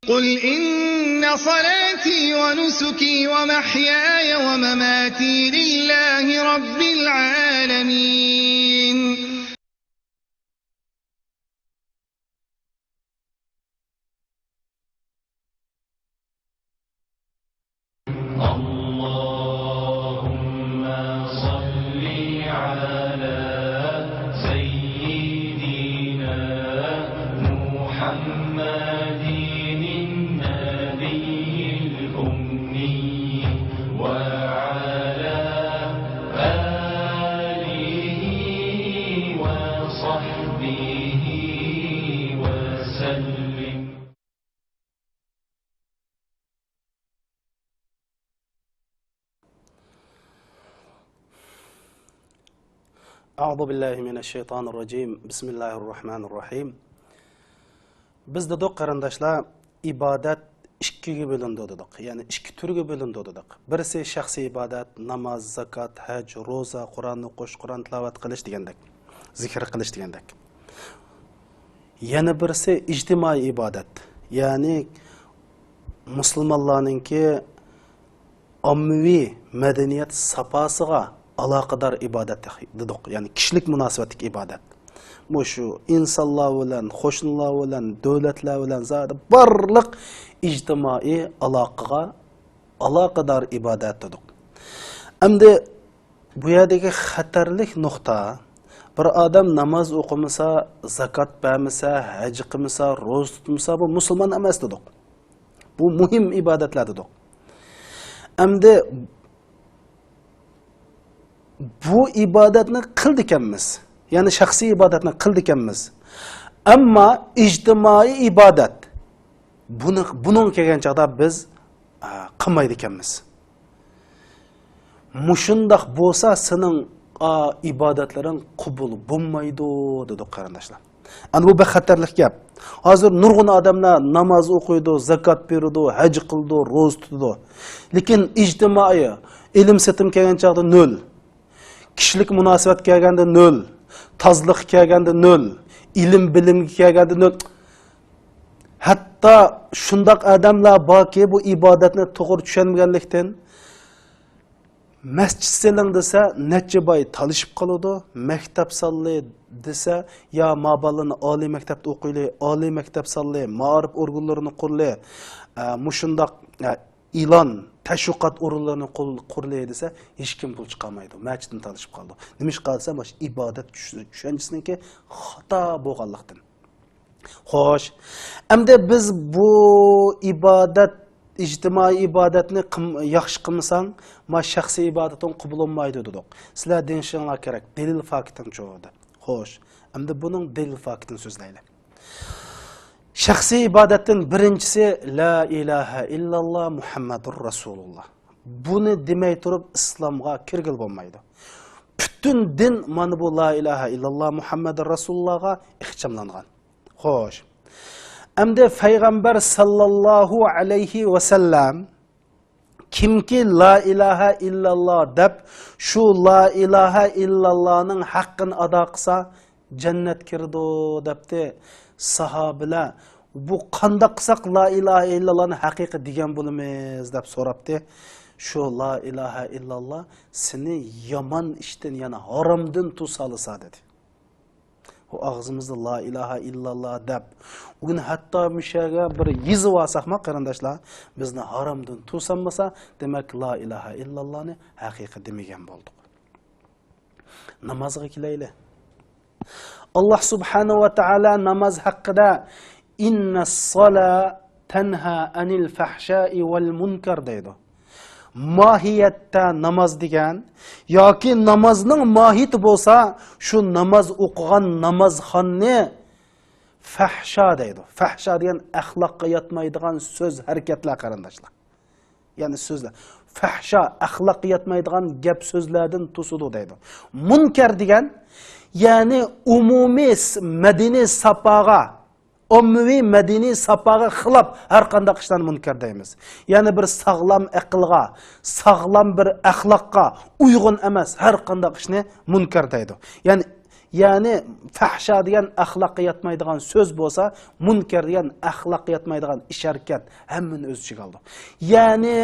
قل إن صلاتي ونسكي ومحياي ومماتي لله رب العالمين. اللهم صل على سيدنا محمد النبي الأمي وعلى آله وصحبه وسلم. أعوذ بالله من الشيطان الرجيم. بسم الله الرحمن الرحيم. Biz dedik qarindoshlar, ibodat ikkiga bo'lindi dedik. Ya'ni ikki turga bo'lindi dedik. Birisi shaxsiy ibodat, namoz, zakot, haj, roza, Qur'onni o'qish, Qur'on tilovat qilish degandek, zikr qilish degandek. Yana birisi ijtimoiy ibodat. Ya'ni musulmonlarningki ommaviy madaniyat safosiga aloqador ibodat dedik. Ya'ni kishilik munosabatlik ibodat. Bu shu insonlar bilan, qo'shnilar bilan, davlatlar bilan zodi barliq ijtimoiy aloqaga aloqador ibodat dedik. Endi bu yerdagi xatarlik nuqta, bir odam namoz o'qimasa, zakot bermasa, haj qilmasa, ro'za tutmasa, bu musulmon emas dedik. Bu muhim ibodatlar dedik. Endi bu ibodatni qildik ekanmiz. Ya'ni shaxsiy ibodatni qildik ekanmiz. Ammo ijtimoiy ibodat buning kelgan chaqda biz qilmaydi ekanmiz. Mushundaq bo'lsa sening ibodatlaring qabul bo'lmaydi dedi qarindoshlar. Ana bu bir xatarlik gap. Hozir nurg'un odamlar namoz o'qiydi, zakot beradi, haj qildi, ro'za tutadi. Lekin ijtimoiy ilm setim kelgan chaqda nol. Kishilik munosabat kelganda nol, tozliq kelganda nol, ilm bilimga kelganda nol. Hatto shundoq odamlar borki, bu ibodatni to'g'ri tushunmaganlikdan masjid seling desa necha boy talishib qoladi, maktab solli desa yo mobalini oliy maktabda o'qiyli, oliy maktab solli, ma'rif organlarini qurli, mushundoq ilon tashviqot o'rinlarini qurlay desa hech kim pul chiqarmaydi. Masjidni talishib qoldi. Nima ish qilsa, mana ibodat tushunchasiniki xato bo'lganlikdan. Xo'sh, endi biz bu ibodat, ijtimoiy ibodatni yaxshi qilmasang, ma shaxsiy ibodating qabul bo'lmaydi dedik. Sizlar denishinglar kerak, dalil faktini cho'g'di. Xo'sh, endi buning dalil faktini so'zlaylik. Shaxsiy ibodatdan birinchisi la ilaha illalloh Muhammadur Rasululloh. Buni demay turib islomga kirgil bo'lmaydi. Butun din mana bu la ilaha illalloh Muhammadur Rasulullohga ixchamlangan. Xo'sh. Endi payg'ambar sallallohu alayhi va sallam kimki la ilaha illalloh deb shu la ilaha illallohning haqqini ado qilsa jannat kirdi debdi. Sahabilar bu qanday qilsak la ilaha illallohni haqiqiy degan bo'lamiz deb so'rabdi. Shu la ilaha illalloh seni yomon ishdan, yana haromdan tusalsa dedi. O ağzımızda la ilaha illallah deb. Bugün hatta müşaga bir yezib olsaqma qarindoshlar, bizni haromdan tusanmasa, demak la ilaha illallahni haqiqiy demagan bo'ldik. Namozga kelaylik. Allah subhanahu wa ta'ala namaz haqida innas-sola tanha anil fahsha'i wal munkar deydi. Mahiyatda namoz degan yoki namozning mohiyati bo'lsa, shu namoz o'qigan namozxonni fahsha deydi. Fahsha degan axloqqa yetmaydigan so'z, harakatlar qarindoshlar. Ya'ni so'zlar. Fahsha axloqqa yetmaydigan gap so'zlardan to'sidi deydi. Munkar degan ya'ni umumiy madaniy safaga, ommaviy madaniy safaga xilof har qanday ishlarni munkar deymiz. Ya'ni bir sog'lom aqlga, sog'lom bir axloqqa uyg'un emas har qanday ishni munkar deydi. Ya'ni Ya'ni fahsha degan axloqqa yetmaydigan so'z bo'lsa, munkar degan axloqqa yetmaydigan ish harakat hammani o'z ichiga oldi. Ya'ni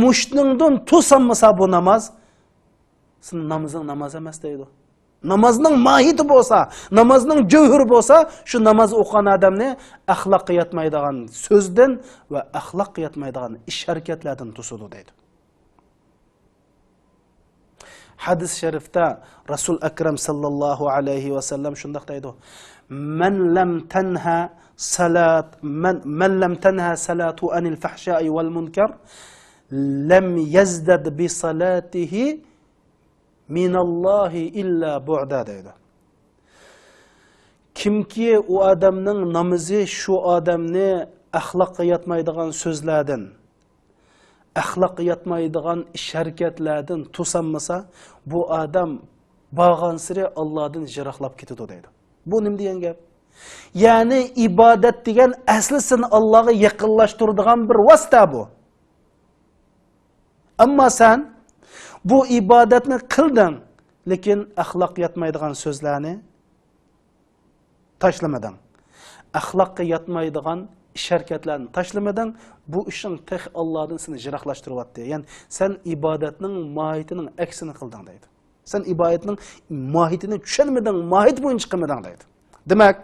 mushningdan to'sanmasa bu namoz, sizning namozing namoz emas deydi. Namazning mohiyati bo'lsa, namazning jawhari bo'lsa, shu namoz o'qigan odamni axloqqa yetmaydigan so'zdan va axloqqa yetmaydigan ish harakatlardan to'sadi deydi. Hadis sharifda Rasul Akram sallallohu alayhi va sallam shunday deydi: "Man lam tanha salatu anil fahsha'i wal munkar lam yazdad bi salatihi minallohi illa bu'da" deydi. Kimki u odamning namozi shu odamni axloqqa yetmaydigan so'zlardan, axloqqa yetmaydigan ish harakatlardan to'sanmasa, bu odam borgan sari Allohdan jiroqlab ketadi deydi. Bu nima degan gap? Ya'ni ibodat degan asli seni Allohga yaqinlashtiradigan bir vosita bu. Ammo sen bu ibodatni qilding, lekin axloq yetmaydigan so'zlarni tashlamading. Axloqqa yetmaydigan ish harakatlarni tashlamading, bu ishing tek Allohdan seni jiroqlashtiryapti. Ya'ni sen ibodatning mohiyatining aksini qilding deydi. Sen ibodatning mohiyatini tushunmading, mohiyat bo'yicha qilmading deydi. Demak,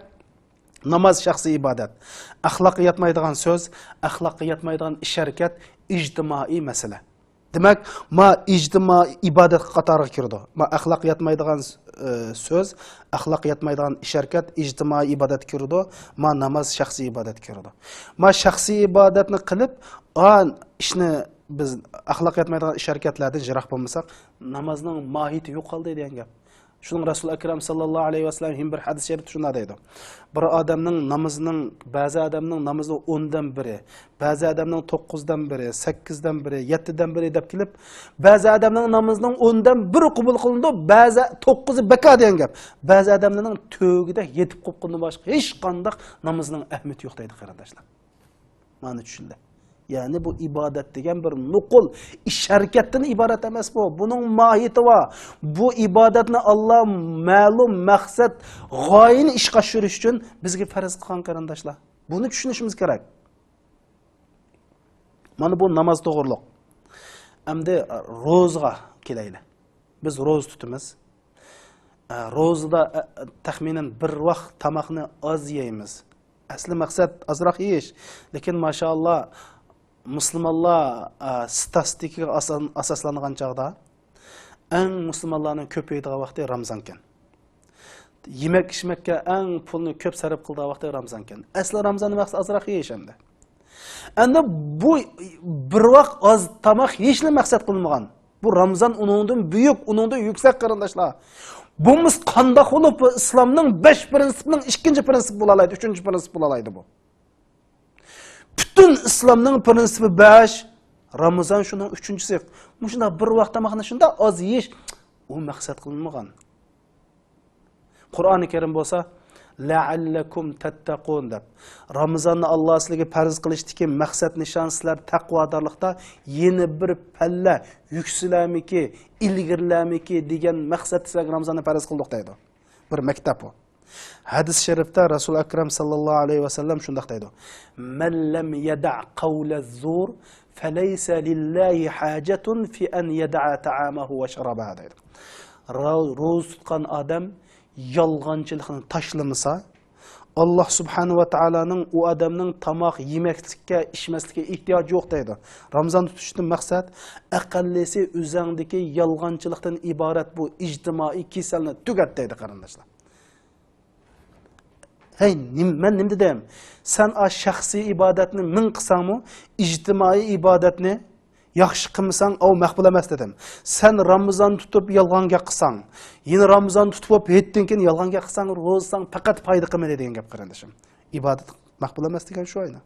namoz shaxsiy ibodat. Axloqqa yetmaydigan so'z, axloqqa yetmaydigan ish harakat ijtimoiy masala. Demak, ma ijtimoiy ibodat qatoriga kirdi. Ma axloq yetmaydigan so'z, axloq yetmaydigan ish harakat ijtimoiy ibodat kirdi. Ma namoz shaxsiy ibodat kirdi. Ma shaxsiy ibodatni qilib, ishni biz axloq yetmaydigan ish harakatlardan jiroq bo'lmasak, namozning mohiyati yo'qoldi degan gap. Shuning Rasul Akram sallallohu alayhi va sallam bir hadis sharifda shunday deydi: bir odamning namozining, ba'zi odamning namozi 10 dan biri, ba'zi odamning 9 dan biri, 8 dan biri, 7 dan biri deb kelib, ba'zi odamning namozining 10 dan biri qabul qilindi, ba'zi 9i baka degan gap. Ba'zi odamlarning to'gida yetib qo'yqanda boshqa hech qanday namozining ahamiyati yo'q deydi qarindoshlar. Mana tushundi. Yani bu ibadet degan bir nuqul ish harakatdan iborat emas bu. Buning mohiyati va bu ibodatni Alloh ma'lum maqsad, g'oyani ishga oshirish uchun bizga farz qilgan qarindoshlar. Buni tushunishimiz kerak. Mana bu namoz to'g'riliq. Endi ro'zga kelaylik. Biz ro'z tutamiz. Ro'zda taxminan bir vaqt tamoqni oz yeymiz. Asli maqsad azroq yeyish. Lekin mashallah Müslümanlar statistikaga asoslangan chaqda eng musulmonlarning ko'paydigan vaqti Ramazon ekan. Yemek ichmakka eng pulni ko'p sarf qildigan vaqti Ramazon ekan. Asli Ramazon vaqti azroq yeyish endi. Endi bu bir vaqt oz tamoq yeyishni maqsad qilmagan. Bu Ramazon uningdan buyuk, uningdan yuksak qarindoshlar. Bumuz qanday bo'lib islomning 5 prinsipining 2-chi prinsip bo'la oladi, 3-chi prinsip bo'la oladi bu. Bütün İslam'ın prinsipi 5, Ramazan şunun 3-çisi. Şunda bir vaqt tamoqni şunda az yeyish, o maqsad qilinmagan. Qur'oni Karim bo'lsa, la'allakum tattaqun deb. Ramazonni Alloh sizlarga farz qilishdiki, maqsad nishonsizlar taqvodorlikda yeni bir palla yuksalamiki, ilgirlamiki degan maqsad sizlarga Ramazonni farz qildik deydi. Bir maktab bu. Hadis sharifda Rasul Akram sallallohu alayhi va sallam shunday deydi: "Man lam yada' qawla-zur falaysa lillahi hajatun fi an yada'a ta'amahu wa sharabahu" deydi. Ro'z tutgan odam yolg'onchilikni tashlamasa, Alloh subhanahu va taolaning u odamning tamoq yemaklikka, ichmaslikka ehtiyoji yo'q deydi. Ramazon tutishdan maqsad aqallisi o'zingdagi yolg'onchilikdan iborat bu ijtimoiy kasalni tugat deydi qarindoshlar. Hey, men nima dedim? Sen a shaxsiy ibodatni ming qilsangmi, ijtimoiy ibodatni yaxshi qilmasang, o maqbul emas dedim. Sen Ramazon tutib yolg'onga qilsang, yine Ramazon tutib hetdan keyin yolg'onga qilsang, ro'zsang faqat foyda qilmaydi degan gap qarindoshim. Ibodat maqbul emas degan shu ayna.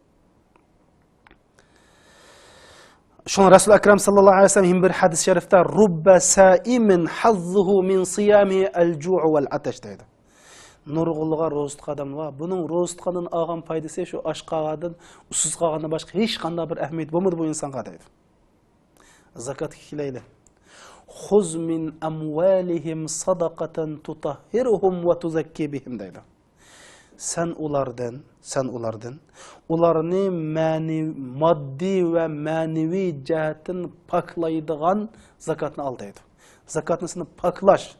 Shun Rasul Akram sallallohu alayhi vasallam bir hadis sharifda rubba sa'imin hazzuhu min siyami al-ju' wal-atash deydi. Nurg'ulga ro'z tutgan odam va buning ro'z tutgandan olgan foydasi shu oshqoqdan, usiz qolgandan boshqa hech qanday bir ahamiyat bo'lmaydi bu insonga deydi. Zakotga kelaylik. Xuz min amwalihim sadaqatan tutahhiruhum ve tuzakki bihim deydi. Sen ulardan ularni maddi ve manevi cihetin paklaydigan zakatını al deydi. Zakatını seni paklaş.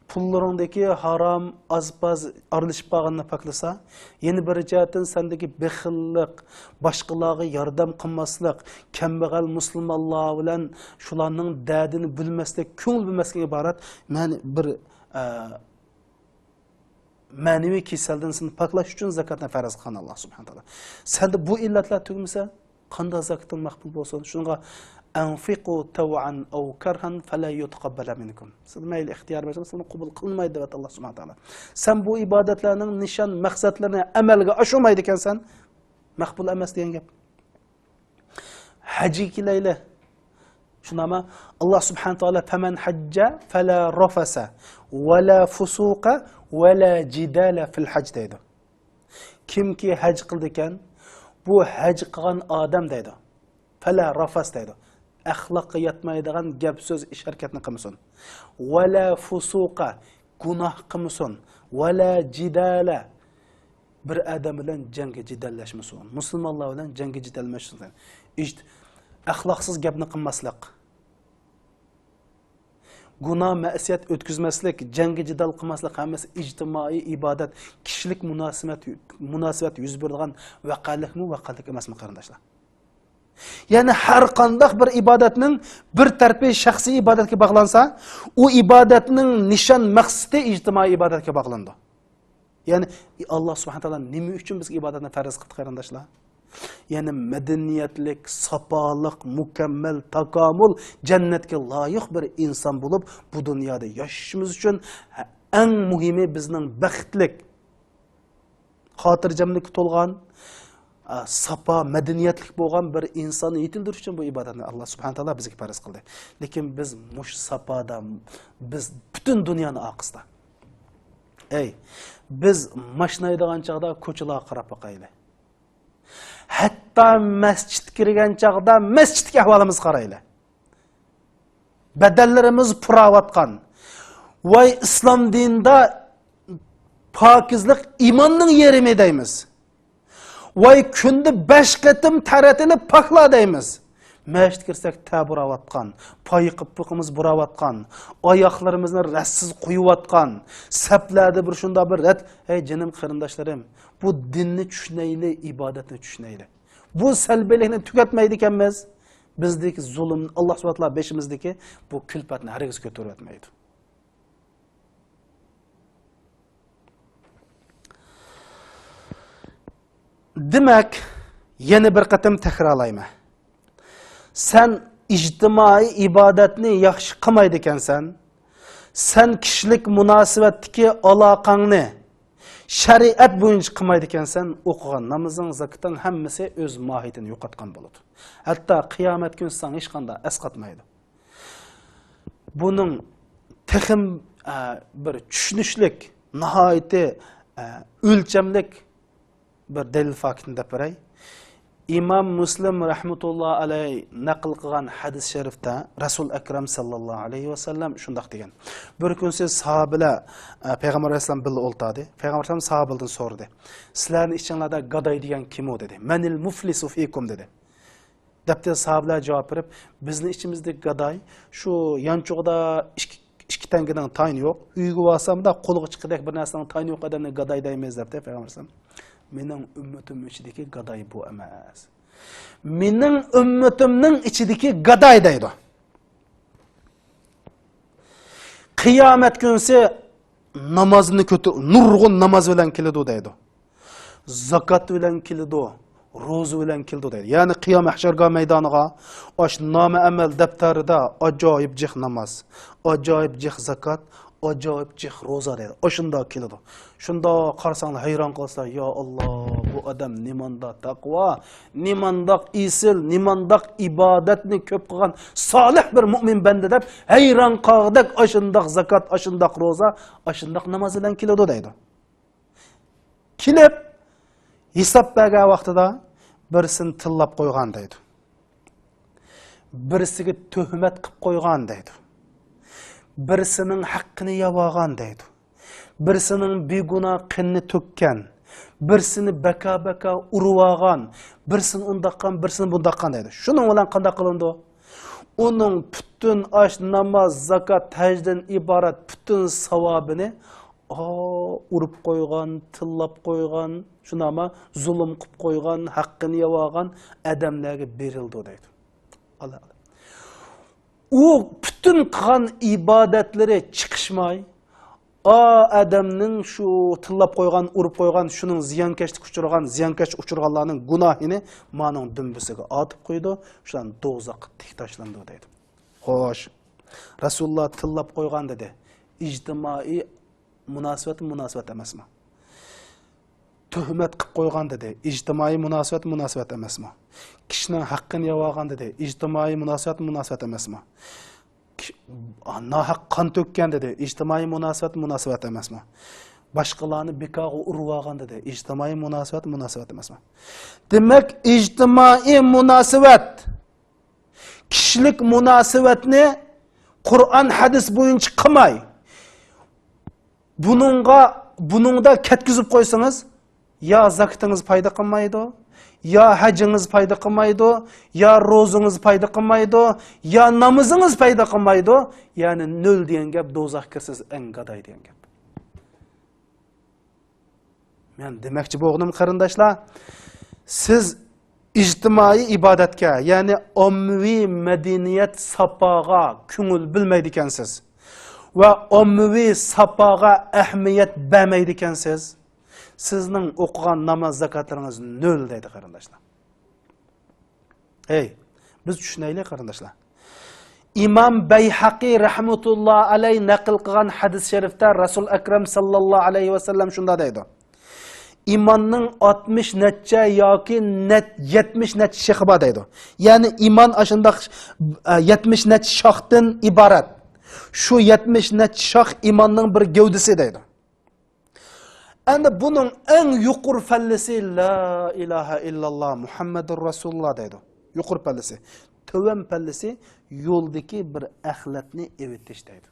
Pullarındaki haram, azpaz, arılışıp bağını paklasa, yeni bir cihetin sendeki bexillik, başqalarga yardam qilmaslik, kambag'al musulmonlar bilan shularning dardini bilmaslik, ko'ngil bilmaslikka iborat bir ma'naviy kasaldan seni paklash uchun zakatni farz qilgan Alloh subhanahu taolo. Senda bu illatlar tugmasa, qanday zakatdan maqbul bo'lsin? Shunga anfiqu taw'an aw karhan fala yutaqabbala minkum. Siz mayli ixtiyor bersangiz, sizni qabul qilmaydi deb Alloh subhanahu taolo. Sen bu ibodatlarning nishon maqsadlarini amalga oshirmaydi ekansan, maqbul emas degan gap. Hajga kelayli. Shunama Alloh subhanahu taolo faman hajja fala rafasa wala fusuqa wala jidala fil hajj deydi. Kimki haj qildi ekan, bu haj qilgan odam deydi. Fala rafas deydi. Axloqqa yetmaydigan gap so'z ish harakatni qilmasin. Wala fusuqa, gunoh qilmasin. Wala jidala, bir odam bilan jangga jidallashmasin. Musulmonlar bilan jangga jidallashmasin. Axloqsiz gapni qilmaslik. Gunoh ma'siyat o'tkazmaslik, jangga jidal qilmaslik hammasi ijtimoiy ibodat, kishilik munosabat yuz beradigan vaqalik emasmi qarindoshlar? Yani her qanday bir ibadatning bir tarafı shaxsiy ibodatga bog'lansa, u ibodatning nishon maqsadi ijtimoiy ibodatga bog'landi. Yani Alloh subhanahu taolo nima uchun bizga ibodatni farz qildi qarindoshlar? Yani medeniyetlik, sapalik, mükemmel, takamul, cennetke layık bir insan bulup bu dünyada yaşamımız için en muhimi bizning baxtlik, xotirjamlik to'lgan, sapa, medeniyetlik bo'lgan bir insonni yetildirish uchun bu ibodatni Alloh subhanahu taolo bizga farz qildi. Lekin biz mush sapada, biz butun dunyoni oqisda. Biz mashinaydigan chaqda ko'chalarga qarab boqaylik. Hatta masjid kirgan chaqda masjidga ahvolimiz qarayli. Badallarimiz puravatgan. Voy islom dinida pokizlik imonning yerimi deymiz. Voy kunda 5 qatim taratilib pokla deymiz. Masjid kirsak taburavatgan, poyiqib buravatgan, oyoqlarimizni rassiz qo'yivatgan, saplarda bir shunda bir rat, ey jinim qarindoshlarim, bu dinni tushunayli, ibodatni tushunayli. Bu salbiylikni tugatmaydi ekanmiz. Bizdagi zulm, Alloh subhanahu taolo beshimizdagi bu kulfatni hargiz ko'tarib o'tmaydi. Demak, yana bir qatim takrorlayman. Sen ijtimoiy ibodatni yaxshi qilmaydi ekansan, sen kishilik munosabatdagi aloqangni shariat bo'yicha qilmaydi ekansan, o'qigan namozing, zakotning hammasi o'z mohiyatini yo'qotgan bo'ladi. Hatto qiyomat kuni sen hech qanday asqatmaydi. Buning texim bir tushunishlik, nihoyatda o'lchamlik bir dalil faktini deb beray. İmam Müslim rahmetullah alayhi naql qilgan hadis sharifda Rasul Akram sallallohu alayhi va sallam shundoq degan. Bir kun siz sahobalar Payg'ambar alayhisalom bilan o'ltirdi. Payg'ambar alayhisalom sahobalardan so'radi. Sizlarning ichinglarda gadoy degan kim u dedi. Manil muflisu fikum dedi. Debde sahobalar javob berib, bizning ichimizdagi gadoy shu yanchoqda ikki tangadan tayin yo'q. Uyga borsamda qo'lga chiqidek bir narsaning tayin yo'q odamni gadoy deymiz debdi Payg'ambar alayhisalom. Mening ummatim ichidagi gadoy bu emas. Mening ummatimning ichidagi gadoy deydi. Qiyomat kunsi namozni nurg'un namoz bilan keladi deydi. Zakot bilan keladi, ro'za bilan keladi deydi. Ya'ni qiyom mahsharga maydoniga osh nomi amal daftarida ajoyib jih namoz, ajoyib jih zakot, ajoyib jih ro'za deydi. O'shunda keladi. Shunda qarsanglar hayron qolsanglar, yo Alloh, bu odam nimanda taqvo, nimanda isil, nimanda ibodatni ko'p qilgan solih bir mu'min banda deb hayron qoldik. O'shundoq zakot, o'shundoq ro'za, o'shundoq namoz bilan keladi deydi. Kelib hisob bergan vaqtida birsini tillab qo'ygan deydi. birisiga tuhmat qilib qo'ygan deydi. Birisining haqqini yavagan deydi. Birisining beguna qinni to'kkan, birisini baka urvagan, birisini undaqan, birisini bundaqan deydi. Shuning bilan qanday qilindi? Onun bütün aş, namaz, zakat, hacdan ibaret bütün savabını urup koygan, tillap koygan, şuna ama zulüm kıp koygan, hakkını yavagan adamlarga berildi deydi. Allah Allah. O bütün kan ibadetleri çıkışmay, adamның şu tillap koygan, urup koygan, şunun ziyankeşlik uçurgan, ziyankeş uçurganlarının günahını manın dümbüsüge atıp koydu, şulan dozaq tik taşlandı deydi. Hoş. Resulullah tillap koygan dedi. İctimai münasebet emasmı? Tuhmet qilib koygan dedi. İctimai münasebet emasmı? Kişinin hakkını yavagan dedi. İctimai münasebet emasmı? Nahaq qan tökkan dedi. İctimai münasebet emasmı? Başqalarını bekağa urvagan dedi. İctimai münasebet emasmı? Demek ictimai münasebet kişilik münasebetni Kur'an hadis boyunca qilmay. Buningda ketkizib qo'ysangiz, ya zakatınız payda qilmaydi, ya hacınız payda qilmaydi, ya rozunuz payda qilmaydi, ya namazınız payda qilmaydi. Yani nol degan gap do'zax kirsiz eng gaday degan gap. Men demoqchi bo'lganim qarindoshlar, siz ijtimoiy ibodatga, ya'ni ommaviy madaniyat sapoga ko'ngil bilmaydi ekansiz va ommaviy sapoga ahamiyat bermaydi ekansiz. Sizning o'qigan namoz zakatlaringiz nol deydi qarindoshlar. Hey, biz tushunaylik qarindoshlar. İmam Bayhaqi rahmetullah alayh naql qilgan hadis sharifda Rasul Akram sallallohu alayhi va sallam shunda deydi. İmanның 60 netçe yoki 70 netçe şehi bor deydi. Ya'ni iman ashundaq 70 netçe shoxdan iborat. Shu 70 netçe shox imanning bir gavdisi deydi. Endi bunun en yuqur fallisi la ilaha illallah Muhammedur Rasulullah deydi. Yuqur fallisi. Töven fallisi yo'ldagi bir axlatni evitish deydi.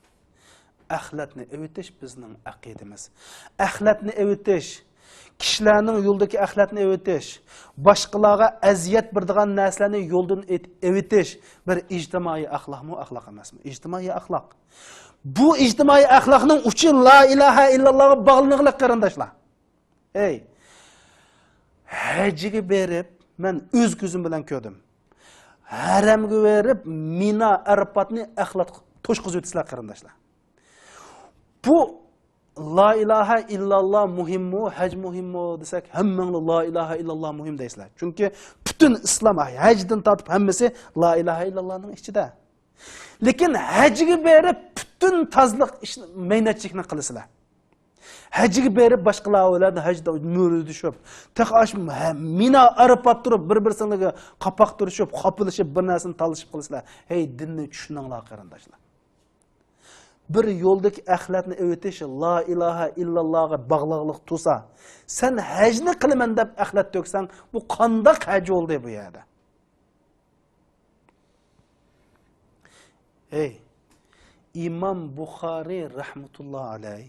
Axlatni evitish bizning aqidamiz. Axlatni evitish, kishilarning yo'ldagi axlatni evitish, boshqalarga aziyat beradigan narsalarni yo'ldan evitish bir ijtimoiy axloqmi, axloq emasmi? Ijtimoiy axloq. Bu ijtimoiy axloqning uchi la ilaha illallohga bog'liqlik qarindoshlar. Ey, hajga berib, men o'z ko'zim bilan ko'rdim. Haramga berib, Mina Arfatni axlat to'shqizib o'tisizlar qarindoshlar. Bu la ilaha illalloh muhimmi, haj muhimmi desak, hammanglar la ilaha illalloh muhim deysizlar. Chunki butun islom hajdan tortib hammasi la ilaha illallohning ichida. Lekin hajga berib butun tozliq ishni maynatchilikni qilasizlar. Hajga berib boshqalar o'ladi, hajda mo'rida tushib, taqash Mina Arafat turib, bir-birsiniga qapoq turishib, qopilishib, bir narsani talishib qilasizlar. Hey, dinni tushuninglar qarindoshlar. Bir yo'ldagi axlatni evitish la ilaha illallohga bog'liqlik tursa, sen hajni qilaman deb axlat to'ksang, bu qanday haj bo'ldi bu yerda? Ey, İmam Buxoriy rahmetullah alayh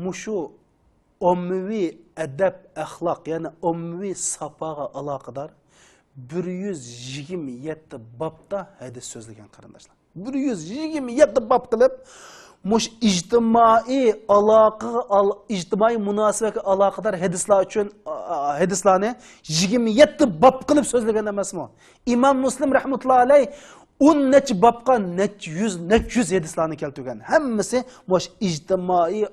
mushu ommaviy adab axloq, ya'ni ommaviy safoga aloqador 127 bobda hadis so'zlagan qarindoshlar. 127 bob qilib, mush ijtimoiy aloqa, ijtimoiy munosabatga aloqador hadislar uchun hadislarni 27 bob qilib so'zlagan emasmi? Imom Muslim rahmetullah alayh 10 necha bobga necha yuz hadislarni keltirgan. Hammasi mush ijtimoiy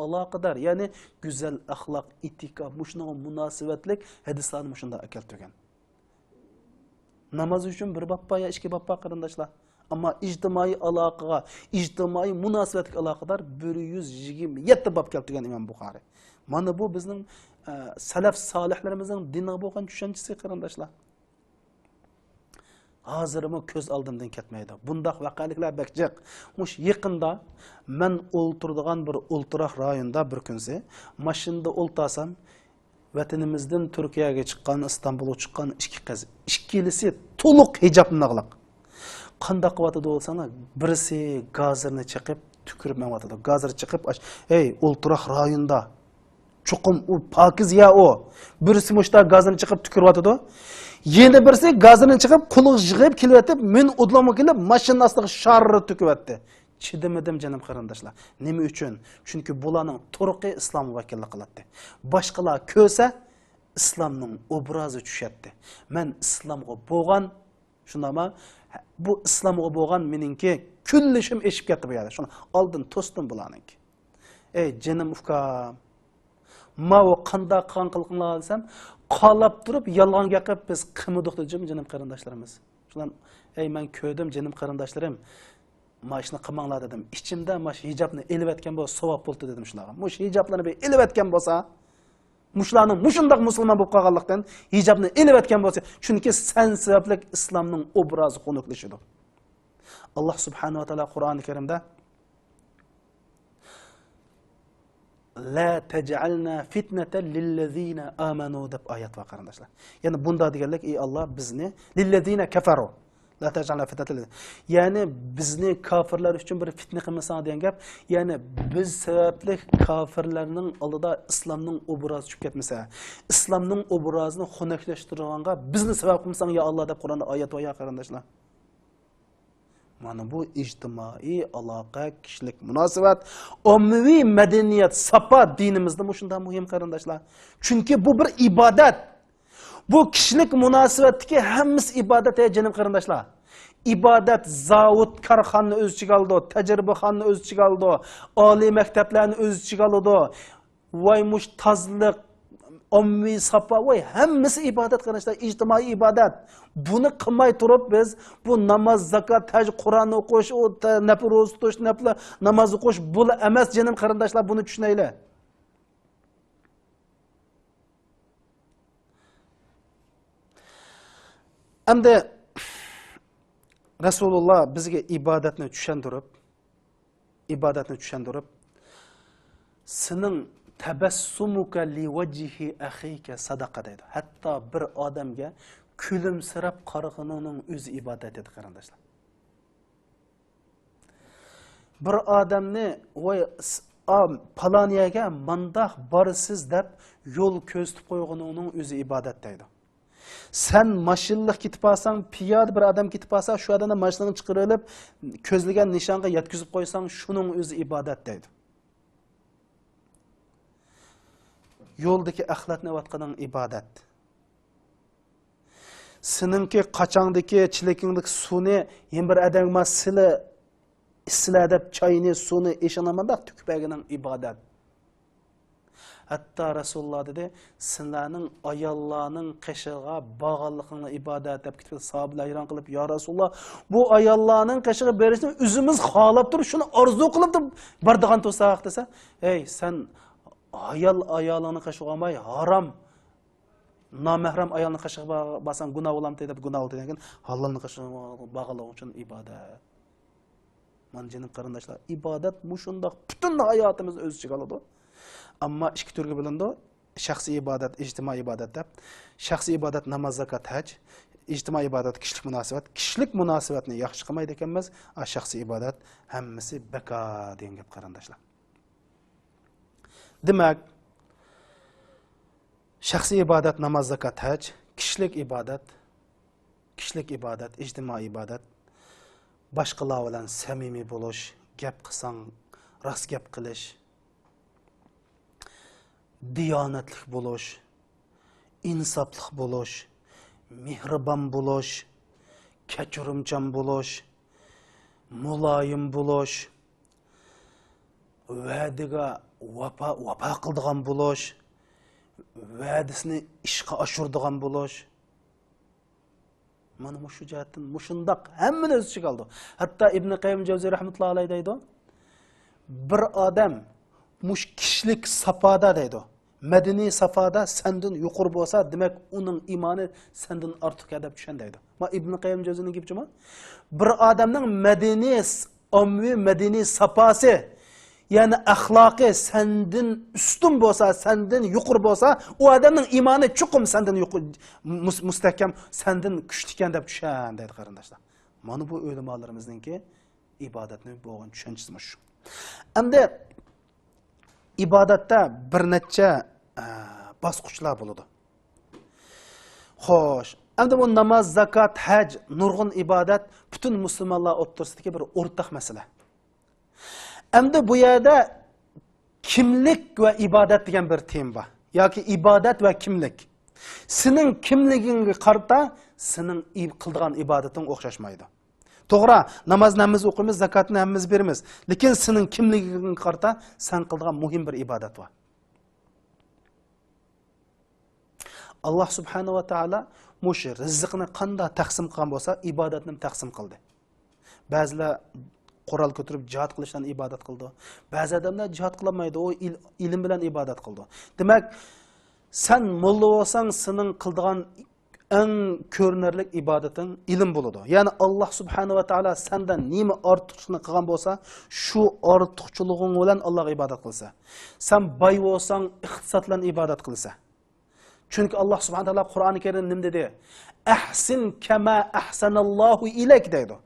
aloqador, ya'ni go'zal axloq, etika, mushunga munosabatlik hadislarni mushunda keltirgan. Namoz uchun bir bobba ya ikki bobba qarindoshlar. Ama ijtimoiy aloqaga, ijtimoiy munosabatga aloqador 127 bob keltirgan Imom Buxoriy. Mana bu bizning salaf solihlarimizning dinga bo'lgan tushunchasi qarindoshlar. Hozirmi ko'z oldimdan ketmaydi. Bundaq vaqaliklar bakjiq. Mush yaqinda men o'ltirdigan bir o'ltiroq rayonda bir kunsi mashinada o'ltasam, vatanimizdan Turkiyaga chiqqan, Istanbulga chiqqan ikki qiz, ikkilisi to'liq hijobnaqliq. Qanday qilyotdi bo'lsana, birisi gazirni chiqib tükürüp mevatadi. Gazir chiqib, ey, ultraq rayonda chuqum u pokiz ya o. Birisi mushta gazini chiqib tükürüyotdi. Yeni birisi gazini chiqib quliq yig'ib kelyotib, men udlama kelib mashina ostiga sharri tüküyotdi. Chidimadim canım qarindoshlar. Nima uchun? Chunki bularning turqi islom vakillik qiladi. Boshqalar ko'sa islomning obrazi tushadi. Men islomga bo'lgan shunama bu islomga bo'lgan meningki kullishim eshib ketdi bu yerda. Shuni oldin to'sdim bularninki. Ey jinim ukam. Ma o qanday qilqinlar desam, qalab turib yolg'on gapirib biz qimidiq dedim jinim qarindoshlarimiz. Shular ey men ko'rdim jinim qarindoshlarim. Maşını qılmanglar dedim. İçimde maş hijabni elib etken bo'lsa savab bo'ldi dedim shularga. Mush hijablarni bir elib etken bo'lsa, mushlarning mushundaq musulmon bo'lib qolganlikdan hijabni elib etken bo'lsa, chunki sen sababli islomning obrazi xunuklashidir. Allah subhanahu va taolo Qur'oni Karimda la taj'alna fitnatan lillazina amanu deb oyat va qarindoshlar. Ya'ni bunda deganlik ey Allah bizni lillazina kafaru la taj'alna fitnatan. Ya'ni bizni kafirlar uchun bir fitna qilmasan degan gap, ya'ni biz sababli kafirlarning oldida islomning obrazi tushib ketmasa, islomning obrazini xunaklashtirganga bizni sabab qilmasan ya Allah deb Qur'onda oyat va ya qarindoshlar. Mana bu ijtimoiy aloqa, kishilik munosabat, ommaviy madaniyat, safa dinimizda bu shunday muhim qarindoshlar. Chunki bu bir ibodat. Bu kishilik munosabatdagi hammasi ibodat ey jinim qarindoshlar. İbadet zavut karxanını öz ichiga oldi, tajribaxonni öz ichiga oldi, oliy maktablarni öz ichiga oldi. Voy mush tozliq, ommaviy safa, voy hammasi ibodat qarashlar, ijtimoiy ibodat. Buni qilmay turib biz bu namoz, zakot, haj, Qur'on o'qish, o nafl ro'za tutish, nafl namoz o'qish bu emas jinim qarindoshlar, buni tushunaylik. Endi Rasulullah bizga ibodatni tushundirib, sening tabassumuka li wajhi akhika sadaqa deydi. Hatto bir odamga kulimsirab qarag'anining o'zi ibodat edi qarindoshlar. Bir odamni voy paloniyaga mandaq borsiz deb yo'l ko'zitib qo'yganining o'zi ibodat deydi. Sen maşinlik kitip alsan, piyoda bir adam kitip alsa, şu adamdan maşinini çıkarılıp, közlügen nişanga yetkizip koysan, şunun özü ibadet deydi. Yoldaki ahlak nevatkanın ibadet. Seninki kaçandaki, çilekindeki suni, yen bir adamma sili, isiladep çayını, suni, eşanamandak tüküpeginin ibadet. Hatta Resulullah dedi, sizlarning ayollarning qishig'iga bağlılığına ibadet deb kitib sahabelar hayron qilib, ya Resulullah, bu ayollarning qishig'i berishni o'zimiz xohlab turib, shuni orzu qilib bardigan to'saq desa, ey sen ayollarning qishig'iga olmay harom namahram ayolning qishig'iga basan gunoh bo'lamdi deb gunoh bo'ldi degan, halolning qishig'iga bağlılığı uchun ibodat. Mana jinim qarindoshlar, ibodat mushundoq butun hayotimiz o'z ichiga oladi. Amma ikki turga bo'lindi. Shaxsiy ibodat, ijtimoiy ibodat deb. Shaxsiy ibodat namoz, zakot, haj, ijtimoiy ibodat kishilik munosabat. Kishilik munosabatni yaxshi qilmaydi ekanmiz, shaxsiy ibodat hammasi baka degan gap qarindoshlar. Demak, shaxsiy ibodat namoz, zakot, haj, kishilik ibodat, ijtimoiy ibodat, boshqalar bilan samimiy bo'lish, gap qilsang rost gap qilish, diyonatlik bo'lish, insoflik bo'lish, mehribon bo'lish, kechirimchan bo'lish, muloyim bo'lish, va'daga vafo qiladigan bo'lish, va'dasini ishga oshiradigan bo'lish. Mana shu jihatdan mushundaq hammani o'z ichiga oldi. Hatto Ibn Qayyim Javziy rahmatullohi alayhi deydi, bir odam mush kishilik safoda deydi. Madaniy safoda sendan yuqori bo'lsa, demak uning iymoni sendan ortiq deb tushundaydi. Ma Ibn Qayyim Javziyning gapimi? Bir odamning madaniy, ommaviy madaniy safosi yani axloqi senden ustun bo'lsa, senden yuqori bo'lsa, u odamning iymoni chuqum senden yuqori mustahkam, senden kuchli ekan deb tushan deydi qarindoshlar. Mana bu o'limalarimizninki ibodatni bo'lgan tushunchasi shu. Endi ibodatda bir necha bosqichlar bo'ladi. Xo'sh, endi bu namoz, zakot, haj, nurg'un ibodat butun musulmonlar o'rtasidagi bir o'rtaq masala. Endi bu yerda kimlik va ibodat degan bir tema bor. Yoki ibodat va kimlik. Sening kimligingga qarata sening qildigan ibodating o'xshashmaydi. To'g'ri, namozni hammiz o'qiymiz, zakotni hammiz beramiz. Lekin sening kimligingga qarata sen qildigan muhim bir ibodat bor. Allah subhanahu va taolo mush rizqni qanday taqsim qilgan bo'lsa, ibodatni taqsim qildi. Ba'zilar Qur'on ko'tarib jihad qilishdan ibodat qildi. Ba'zi odamlar jihad qilmaydi, o ilm bilan ibodat qildi. Demak, sen molla bo'lsang, sening qildigan eng ko'rinarli ibodating ilm bo'ladi. Ya'ni Alloh subhanahu va taolo sendan nima ortiqchini qilgan bo'lsa, shu ortiqchiliging bilan Allohga ibodat qilsa. Sen boy bo'lsang, iqtisod bilan ibodat qilsa. Chunki Alloh subhanahu va taolo Qur'oni Karim nim dedi? Ahsin kama ahsanallohu ilayk deydi.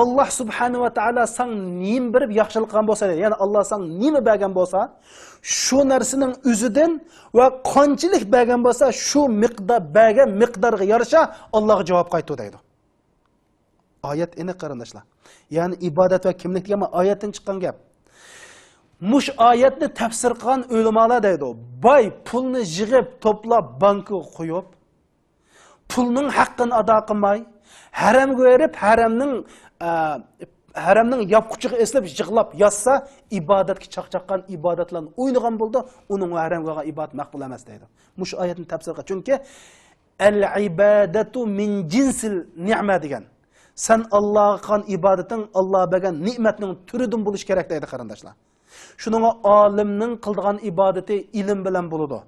Allah subhanahu va taolo sen nima berib yaxshilik qilgan bo'lsa, ya'ni Alloh sen nima bergan bo'lsa, shu narsaning o'zidan va qanchalik bergan bo'lsa, shu miqdor bergan miqdorga yarasha Allohga javob qaytadi deydi. Oyat aniq qarindoshlar. Ya'ni ibodat va kimlik degan oyatdan chiqqan gap. Mush oyatni tafsir qilgan ulamolar deydi. Boy pulni yig'ib, to'plab bankka qo'yib, pulning haqqini ado qilmay, haramga berib, haramning yopquchiga eslab yig'lab yotsa, ibodatga chaqchaqqa ibodatlarni o'ylagan bo'ldi, uning haramga bo'lgan ibodat maqbul emas deydi. Mush oyatni tafsir qilgan. Chunki al-ibadatu min jinsil ni'ma degan. Sen Allohga qilgan ibodating Alloh bergan ne'matning turidan bo'lish kerak deydi qarindoshlar. Shuningga olimning qildigan ibodati ilm bilan bo'ladi.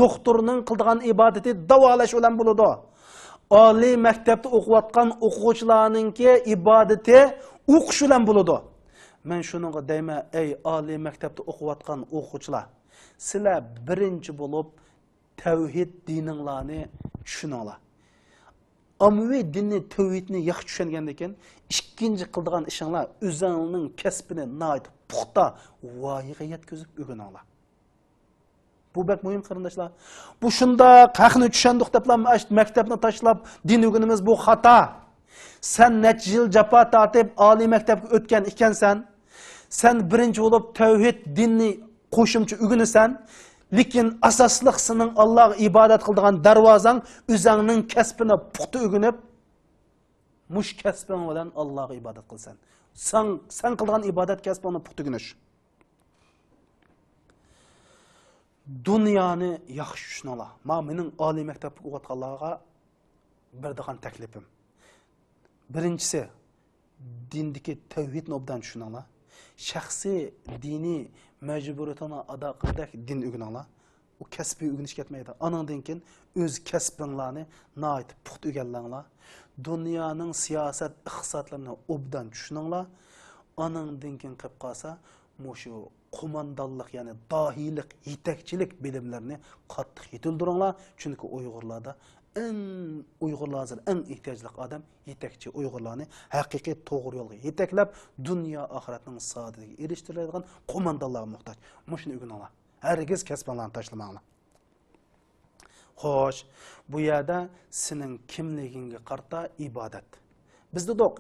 Doktorning qildigan ibodati davolash bilan bo'ladi. Oliy maktabda o'qiyotgan o'quvchilarningki ibodati o'qish bilan bo'ladi. Men shuningga deyman, ey oliy maktabda o'qiyotgan o'quvchilar, sizlar birinchi bo'lib tavhid dininglarni tushuninglar. Amviy dinni, tavhidni yaxshi tushungandan keyin ikkinchi qildigan ishinglar o'zingning kasbini nayt puxta voyaga yetkazib o'rganinglar. Bu bek muhim qarindoshlar. Bu shunda haqni tushundik deb maktabni tashlab din o'rganimiz bu xato. Sen necha yil jafo tortib oliy maktabga o'tgan ekansan. Sen birinchi bo'lib tavhid dinni qo'shimcha o'rganasan. Lekin asosliq sening Allohga ibodat qildigan darvozang o'zingning kasbini puxta o'rganib, mush kasbing bilan Allohga ibodat qilsan. Sen qilgan ibodat kasbini puxta o'rganish. Dunyoni yaxshi tushuninglar. Mening oliy maktabga o'qiyotganlarga beradigan taklifim. Birinchisi, dindagi tavhidni obdan tushuninglar. Shaxsiy diniy majburiyatini ado qildak din o'rganinglar. U kasbiy o'rganish ketmaydi. Anandan keyin o'z kasbinglarni nayt puxta o'rganinglar. Dunyoning siyosat, iqtisodlarini obdan tushuninglar. Anandan keyin qilib qolsa, mushu qo'mondonlik, ya'ni dohiylik, yetakchilik bilimlarini qattiq yetildiringlar. Chunki Uyg'urlar eng ehtiyojli odam yetakchi Uyg'urlarni haqiqiy to'g'ri yo'lga yetaklab, dunyo oxiratning saodatiga erishtiradigan qo'mondonlarga muhtoj. Mushuni o'rganinglar. Hargiz kasbinglarni tashlamanglar. Xo'sh, bu yerda sening kimligingga qarata ibodat. Bizda do'q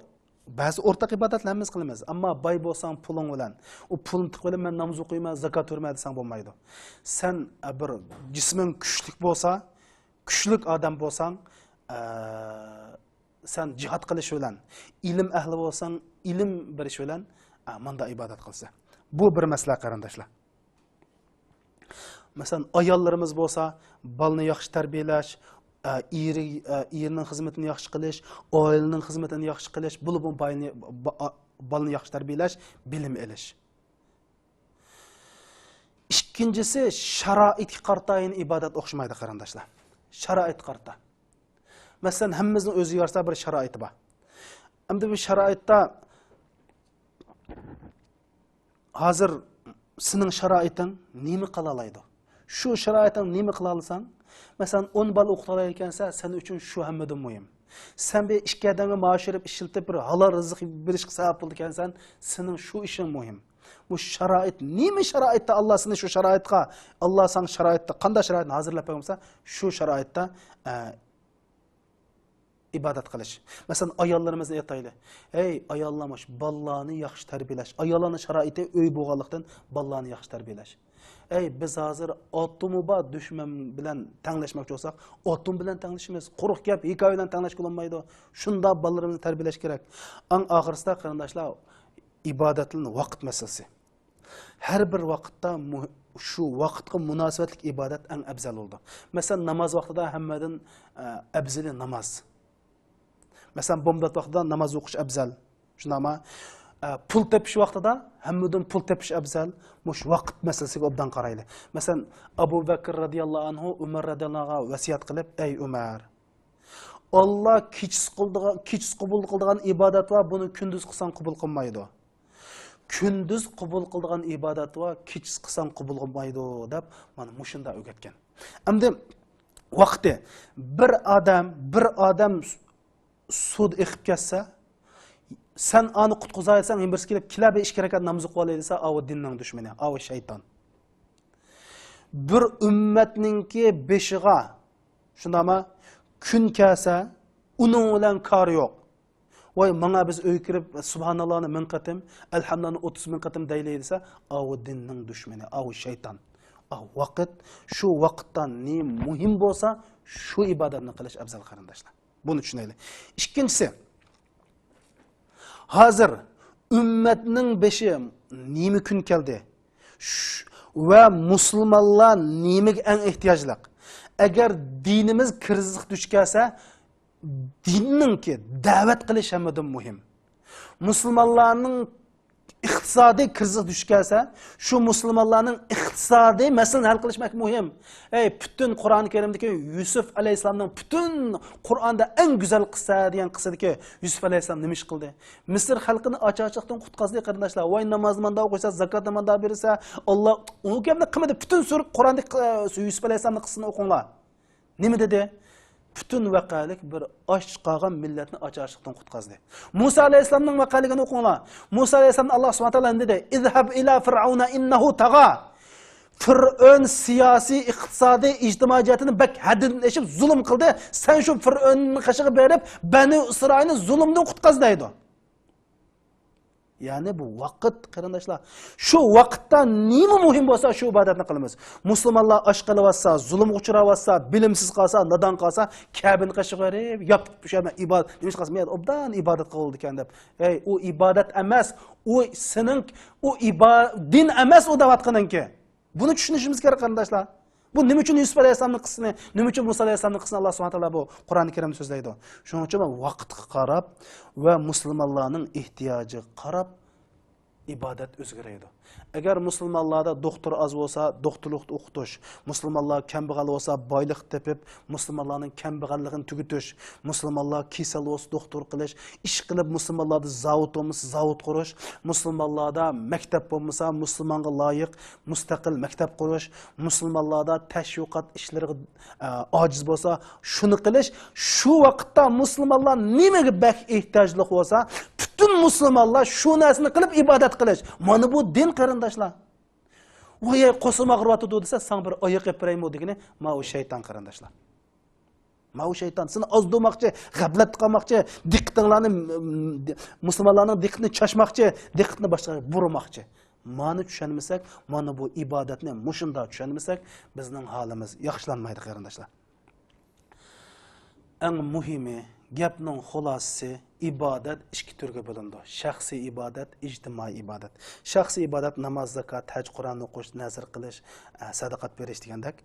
ba'zi o'rtaq ibodatlarimiz qilamiz, ammo boy bo'lsang puling bilan, u pulni tiqib men namoz o'qiyman, zakot bermayman desang bo'lmaydi. Sen bir jisming kuchli bo'lsa, kuchli odam bo'lsang, sen jihad qilish bilan, ilm ahli bo'lsang, ilm berish bilan manda ibodat qilsa. Bu bir masala qarindoshlar. Masalan, ayollarimiz bo'lsa, balni yaxshi tarbiyalash, erning xizmatini yaxshi qilish, oilaning xizmatini yaxshi qilish, bo'lib balni yaxshi tarbiyalash, bilim olish. Ikkinchisi, sharoitga qaratayin ibodat o'xshamaydi qarindoshlar. Sharoit qarta. Masalan, hammamizning o'zi yarsa bir sharoiti bor. Endi bu sharoitda hozir sening sharoiting nima qila oladi? Shu sharoiting nima qila olsang, masalan 10 bal o'qita ekansa, sen uchun shu hammadan muhim. Sen bir ishga adamga maosh berib ishiltib bir halol rizq berishga sabab bo'ldi ekansan, sening shu ishing muhim. Bu sharoit nima sharoitda Allah seni shu sharoitga, Allah san sharoitda qanday sharoitni hozirlab qo'ysa, shu sharoitda ibodat qilish. Masalan, ayollarimizni aytaylik. Ey ayollarimiz, ballarni yaxshi tarbiyalash. Ayollarning sharoiti uy bo'lganlikdan ballarni yaxshi tarbiyalash. Ey biz hozir otumu bor dushman bilan tanglashmoqchi bo'lsak, otum bilan tanglashimiz, quruq gap, hikoya bilan tanglash bo'lmaydi. Shunda ballarimizni tarbiyalash kerak. Eng oxirsida qarindoshlar, ibodatning vaqt masalasi. Har bir vaqtda shu vaqtga munosabatli ibodat eng afzal bo'ldi. Masalan, namoz vaqtida hammadan afzali namoz. Masalan, bombat vaqtida namoz o'qish afzal. Shundami? Pul tepish vaqtida hammadan pul tepish afzal. Mush vaqt masalasiga obdan qarayli. Masalan, Abu Bakr radhiyallohu anhu Umar radhiyallohu anhu vasiyat qilib, ey Umar, Allah kechis qabul qiladigan ibodat va buni kunduz qilsang qabul qilmaydi. Kunduz qabul qiladigan ibodat va kechis qilsang qabul qilmaydi deb mana mushunda o'rgatgan. Endi vaqti bir odam sud eqib ketsa, sen ani qutqizaysan, birisi kelib kilabe 2 rakat namoz o'qib desa, o dinning dushmani, o shayton. Bir ummatningki beshiga, shundami, kun kelsa, uning bilan kor yo'q. Voy, menga biz uy kirib subhanallohni 1000 qatim, alhamdulillahni 30 qatim deylik desa, o dinning dushmani, o shayton. Vaqt, shu vaqtdan ne muhim bo'lsa, shu ibodatni qilish afzal qarindoshlar. Bunu tushunaylik. Ikkinchisi, hozir ummatning beshi nima kun keldi? Va musulmonlar nimaga eng ehtiyojli? Agar dinimiz krizga duch kelsa, dinninki da'vat qilish hammadan muhim. Musulmonlarning iqtisodiy krizga duch kelsa, shu musulmonlarning iqtisodiy masalani hal qilishmak muhim. Bütün Qur'on-i Karimdagi Yusuf alayhisalomning bütün Qur'onda eng go'zal qissa degan qissadagi Yusuf alayhisalom nima ish qildi? Misr xalqini ocharchilikdan qutqazdi qarindoshlar. Voy namozmanda o'qisa, zakotmanda bersa, Alloh u gapni qilmadi. Bütün sur Qur'onda Yusuf alayhisalomning qissasini o'qinglar. Nima dedi? Bütün vaqalik bir och qolgan millatni ocharchilikdan qutqazdi. Musa alayhisalomning vaqaligini o'qinglar. Musa alayhisalom Alloh subhanahu va taolo dedi: "Izhab ila fir'auna innahu tagha." Fir'aun siyosiy, iqtisodiy, ijtimoiy jihatini bak haddidan oshib zulm qildi. Sen shu Fir'aunning qashig'i berib, Bani Isroilni zulmdan qutqaz deydi. Ya'ni bu vaqt qarindoshlar, shu vaqtda nima muhim bo'lsa shu ibodatni qilamiz. Musulmonlar osh qilyapsa, zulm uchrayapsa, bilimsiz qolsa, nodon qolsa, Ka'bani qashig'i berib, yopib tushadi ibodat. Nima qilsa, men obdan ibodat qildi ekan deb. U ibodat emas, u sening din emas u da'vatqiningki. Buni tushunishimiz kerak qarindoshlar. Bu nima uchun Yusuf alayhisalomning qissasini, nima uchun Musa alayhisalomning qissasini Alloh subhanahu va taolo bu Qur'oni Karimda so'zlaydi. Shuning uchun vaqtga qarab va musulmonlarning ehtiyojiga qarab ibodat o'zgaradi. Agar musulmonlarda doktor az bo'lsa, doktorlikni o'qitish, musulmonlar kambag'al bo'lsa, boylik tepib, musulmonlarning kambag'alligini tugutish, musulmonlar kasal bo'lsa, doktor qilish, ish qilib musulmonlarda zavod bo'lsa, zavod qurish, musulmonlarda maktab bo'lsa, musulmonga loyiq mustaqil maktab qurish, musulmonlarda tashviqot ishlariga ojiz bo'lsa, shuni qilish. Shu vaqtda musulmonlar nimaga bak ehtiyojli bo'lsa, bütün musulmonlar shu narsani qilib ibodat qilish. Mana bu din qarindoshlar. Voy, qo'sim og'riyotdi desa, sen bir oyoq yapiraymi degani, ma o shayton qarindoshlar. Ma o shayton seni ozdirmoqchi, g'aflat qilmoqchi, diqqatinglarni musulmonlarning diqqatini chashmoqchi, diqqatni boshqa burmoqchi. Mana tushunmasak, mana bu ibodatni mushunda tushunmasak, bizning holimiz yaxshilanmaydi qarindoshlar. Eng muhimi gapning xulosasi ibodat ikki turga bo'lindi. Shaxsiy ibodat, ijtimoiy ibodat. Shaxsiy ibodat namoz, zakot, haj, Qur'on o'qish, nazr qilish, sadaqat berish degandek.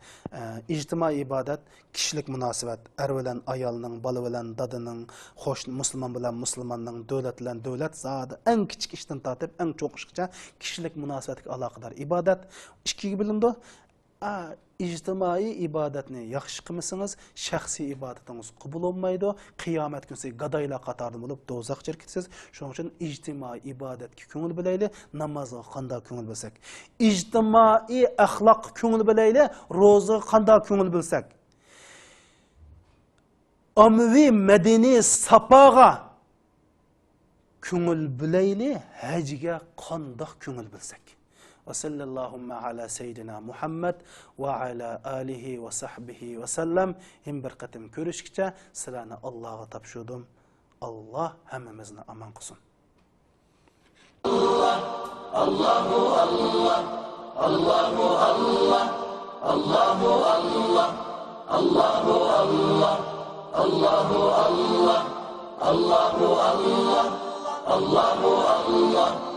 Ijtimoiy ibodat kishilik munosabat, er bilan ayolning, bola bilan dadining, xo'sh musulmon bilan musulmonning, davlat bilan davlat zodi eng kichik ishdan tortib eng cho'q ishgacha kishilik munosabatga aloqador ibodat ikkiga bo'lindi. ijtimoiy ibodatni yaxshi qilmasangiz, shaxsiy ibodatingiz qabul bo'lmaydi. Qiyomat kuni gadoylar qatorida bo'lib do'zaxga ketasiz. Shuning uchun ijtimoiy ibodatga ko'ngil bilaylik, namozga qanday ko'ngil bilsak, ijtimoiy axloqqa ko'ngil bilaylik, ro'zaga qanday ko'ngil bilsak, ommaviy madaniy safoga ko'ngil bilaylik, hajga qanday ko'ngil bilsak. وصلى اللهم على سيدنا محمد وعلى آله وصحبه وسلم هم برقتم كورشكچا سلانة الله تبشودم الله هممزنا أمان قصن الله الله الله الله الله الله الله الله الله الله الله الله الله الله